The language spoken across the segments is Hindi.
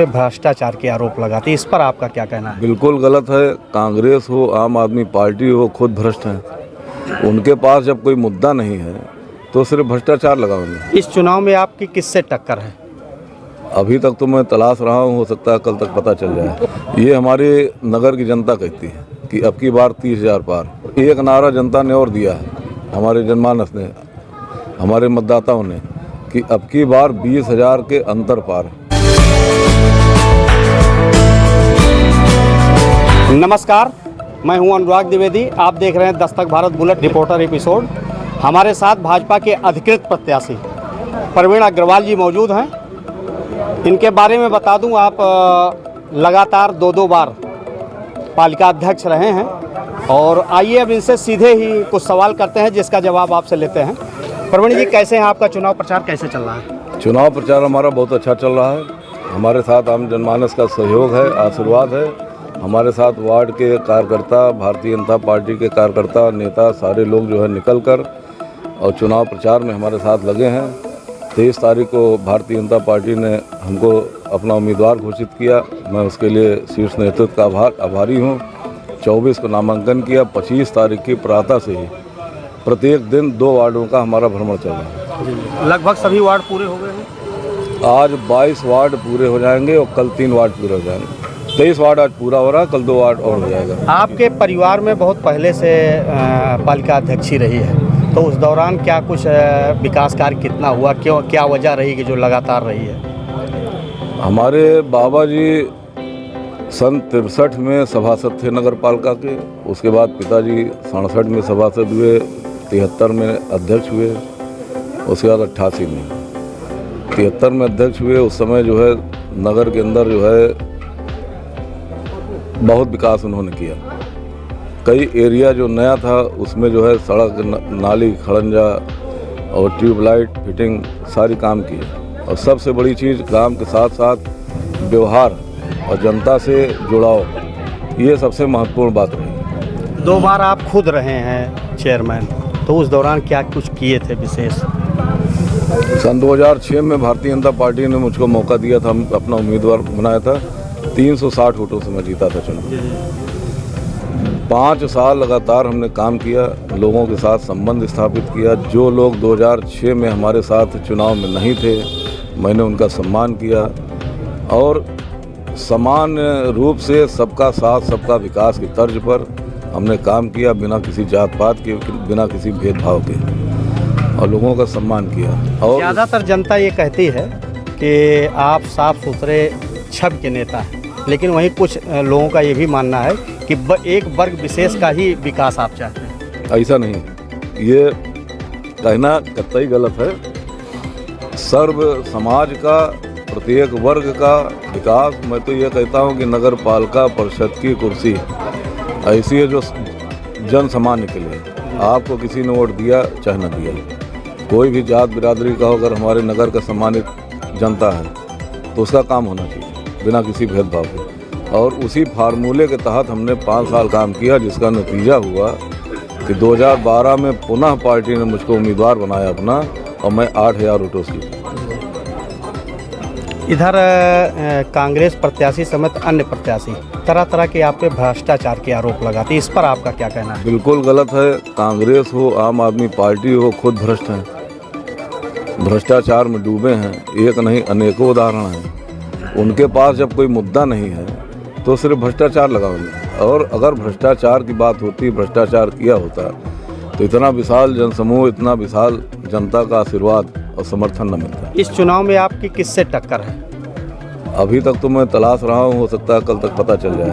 पे भ्रष्टाचार के आरोप लगाती है, इस पर आपका क्या कहना है? बिल्कुल गलत है। कांग्रेस हो, आम आदमी पार्टी हो, खुद भ्रष्ट हैं। उनके पास जब कोई मुद्दा नहीं है तो सिर्फ भ्रष्टाचार लगाएंगे। इस चुनाव में आपकी किससे टक्कर है? अभी तक तो मैं तलाश रहा हूँ, हो सकता है कल तक पता चल जाए। ये हमारे नगर की जनता कहती है कि अब की बार 30,000 पार। एक नारा जनता ने और दिया है, हमारे जनमानस ने, हमारे मतदाताओं ने, कि अब की बार 20,000 के अंतर पार। नमस्कार, मैं हूं अनुराग द्विवेदी। आप देख रहे हैं Dastak Bharat bullet reporter episode. हमारे साथ भाजपा के अधिकृत प्रत्याशी प्रवीण अग्रवाल जी मौजूद हैं। इनके बारे में बता दूं, आप लगातार दो बार पालिका अध्यक्ष रहे हैं और आइए अब इनसे सीधे ही कुछ सवाल करते हैं जिसका जवाब आपसे लेते हैं। प्रवीण जी, कैसे हैं? आपका चुनाव प्रचार कैसे चल रहा है? चुनाव प्रचार हमारा बहुत अच्छा चल रहा है। हमारे साथ आम जनमानस का सहयोग है, आशीर्वाद है। हमारे साथ वार्ड के कार्यकर्ता, भारतीय जनता पार्टी के कार्यकर्ता, नेता, सारे लोग जो है निकल कर और चुनाव प्रचार में हमारे साथ लगे हैं। 23 तारीख को भारतीय जनता पार्टी ने हमको अपना उम्मीदवार घोषित किया। मैं उसके लिए शीर्ष नेतृत्व का आभारी हूँ। 24 को नामांकन किया। 25 तारीख की प्रातः से ही प्रत्येक दिन 2 वार्डों का हमारा भ्रमण चल रहा है। लगभग सभी वार्ड पूरे हो गए हैं। आज 22 वार्ड पूरे हो जाएंगे और कल 3 वार्ड पूरे हो जाएंगे। 23 वार्ड आज पूरा हो रहा है, कल 2 वार्ड और हो जाएगा। आपके परिवार में बहुत पहले से पालिका अध्यक्षी रही है, तो उस दौरान क्या कुछ विकास कार्य कितना हुआ, क्यों, क्या वजह रही कि जो लगातार रही है? हमारे बाबा जी सन 63 में सभासद थे नगर पालिका के। उसके बाद पिताजी 67 में सभासद हुए, 73 में अध्यक्ष हुए, उसके बाद 88 में 73 में अध्यक्ष हुए। उस समय जो है नगर के अंदर जो है बहुत विकास उन्होंने किया। कई एरिया जो नया था उसमें जो है सड़क, नाली, खड़ंजा और ट्यूबलाइट फिटिंग सारी काम किए। और सबसे बड़ी चीज़ काम के साथ साथ व्यवहार और जनता से जुड़ाव, ये सबसे महत्वपूर्ण बात रही। 2 बार आप खुद रहे हैं चेयरमैन, तो उस दौरान क्या कुछ किए थे विशेष? सन 2006 में भारतीय जनता पार्टी ने मुझको मौका दिया था, हम अपना उम्मीदवार बनाया था। 360 वोटों से मैं जीता था चुनाव। 5 साल लगातार हमने काम किया, लोगों के साथ संबंध स्थापित किया। जो लोग 2006 में हमारे साथ चुनाव में नहीं थे, मैंने उनका सम्मान किया और समान रूप से सबका साथ, सबका विकास की तर्ज पर हमने काम किया, बिना किसी जात पात के, बिना किसी भेदभाव के, और लोगों का सम्मान किया। और ज़्यादातर जनता ये कहती है कि आप साफ सुथरे छवि के नेता हैं, लेकिन वहीं कुछ लोगों का ये भी मानना है कि एक वर्ग विशेष का ही विकास आप चाहते हैं। ऐसा नहीं, ये कहना कतई गलत है। सर्व समाज का, प्रत्येक वर्ग का विकास। मैं तो ये कहता हूँ कि नगर पालिका परिषद की कुर्सी ऐसी है जो जन सामान्य के लिए, आपको किसी ने वोट दिया चाहे न दिया, कोई भी जात बिरादरी का हो, अगर हमारे नगर का सम्मानित जनता है तो उसका काम होना चाहिए बिना किसी भेदभाव के। और उसी फार्मूले के तहत हमने 5 साल काम किया, जिसका नतीजा हुआ कि 2012 में पुनः पार्टी ने मुझको उम्मीदवार बनाया अपना, और मैं 8,000 वोटों से जीता। इधर कांग्रेस प्रत्याशी समेत अन्य प्रत्याशी तरह तरह के आप पे भ्रष्टाचार के आरोप लगाती है, इस पर आपका क्या कहना है? बिल्कुल गलत है। कांग्रेस हो, आम आदमी पार्टी हो, खुद भ्रष्ट हैं, भ्रष्टाचार में डूबे हैं। एक नहीं, अनेकों उदाहरण हैं। उनके पास जब कोई मुद्दा नहीं है तो सिर्फ भ्रष्टाचार लगाएंगे। और अगर भ्रष्टाचार की बात होती, भ्रष्टाचार किया होता, तो इतना विशाल जनसमूह, इतना विशाल जनता का आशीर्वाद और समर्थन न मिलता। इस चुनाव में आपकी किससे टक्कर है? अभी तक तो मैं तलाश रहा हूँ, हो सकता है कल तक पता चल जाए।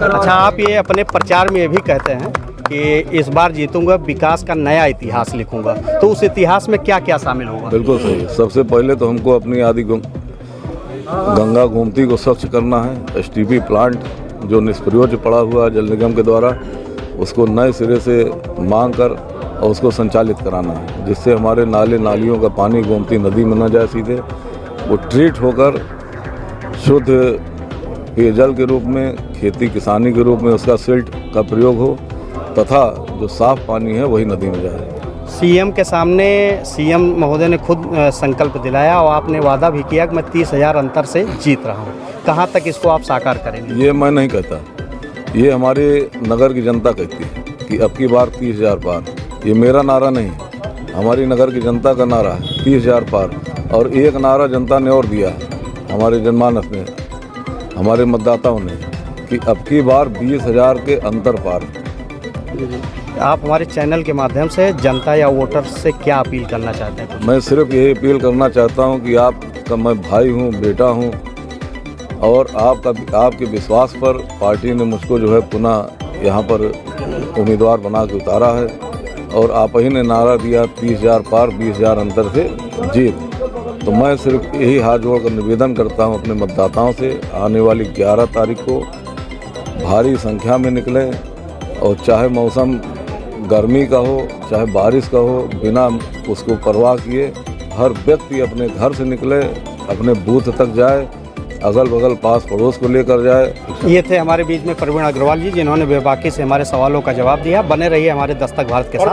अच्छा, आप ये अपने प्रचार में ये भी कहते हैं कि इस बार जीतूंगा, विकास का नया इतिहास लिखूंगा, तो उस इतिहास में क्या क्या शामिल होगा? बिल्कुल सही। सबसे पहले तो हमको अपनी आदि गंगा गोमती को स्वच्छ करना है। STP प्लांट जो निष्प्रयोज पड़ा हुआ जल निगम के द्वारा, उसको नए सिरे से मांग कर और उसको संचालित कराना है, जिससे हमारे नाले नालियों का पानी गोमती नदी में न जाए, सीधे वो ट्रीट होकर शुद्ध पेयजल के रूप में, खेती किसानी के रूप में उसका सिल्ट का प्रयोग हो, तथा जो साफ पानी है वही नदी में जाए। सीएम के सामने सीएम महोदय ने खुद संकल्प दिलाया और आपने वादा भी किया कि मैं 30,000 अंतर से जीत रहा हूँ। कहाँ तक इसको आप साकार करेंगे? ये मैं नहीं कहता, ये हमारे नगर की जनता कहती है कि अब की बार 30,000 पार। ये मेरा नारा नहीं, हमारी नगर की जनता का नारा है 30,000 पार। और एक नारा जनता ने और दिया हमारे जनमानस ने, हमारे मतदाताओं ने, कि अब की बार 20,000 के अंतर पार। आप हमारे चैनल के माध्यम से जनता या वोटर्स से क्या अपील करना चाहते हैं? मैं सिर्फ यही अपील करना चाहता हूं कि आपका मैं भाई हूं, बेटा हूं, और आपके विश्वास पर पार्टी ने मुझको जो है पुनः यहां पर उम्मीदवार बना के उतारा है। और आप ही ने नारा दिया 30,000 पार 20,000 अंतर से जीत। तो मैं सिर्फ यही हाथ जोड़कर निवेदन करता हूं अपने मतदाताओं से, आने वाली 11 तारीख को भारी संख्या में निकलें, और चाहे मौसम गर्मी का हो चाहे बारिश का हो, बिना उसको परवाह किए हर व्यक्ति अपने घर से निकले, अपने बूथ तक जाए, अगल बगल पास पड़ोस को लेकर जाए। ये थे हमारे बीच में प्रवीण अग्रवाल जी, जिन्होंने बेबाकी से हमारे सवालों का जवाब दिया। बने रहिए हमारे दस्तक भारत के साथ।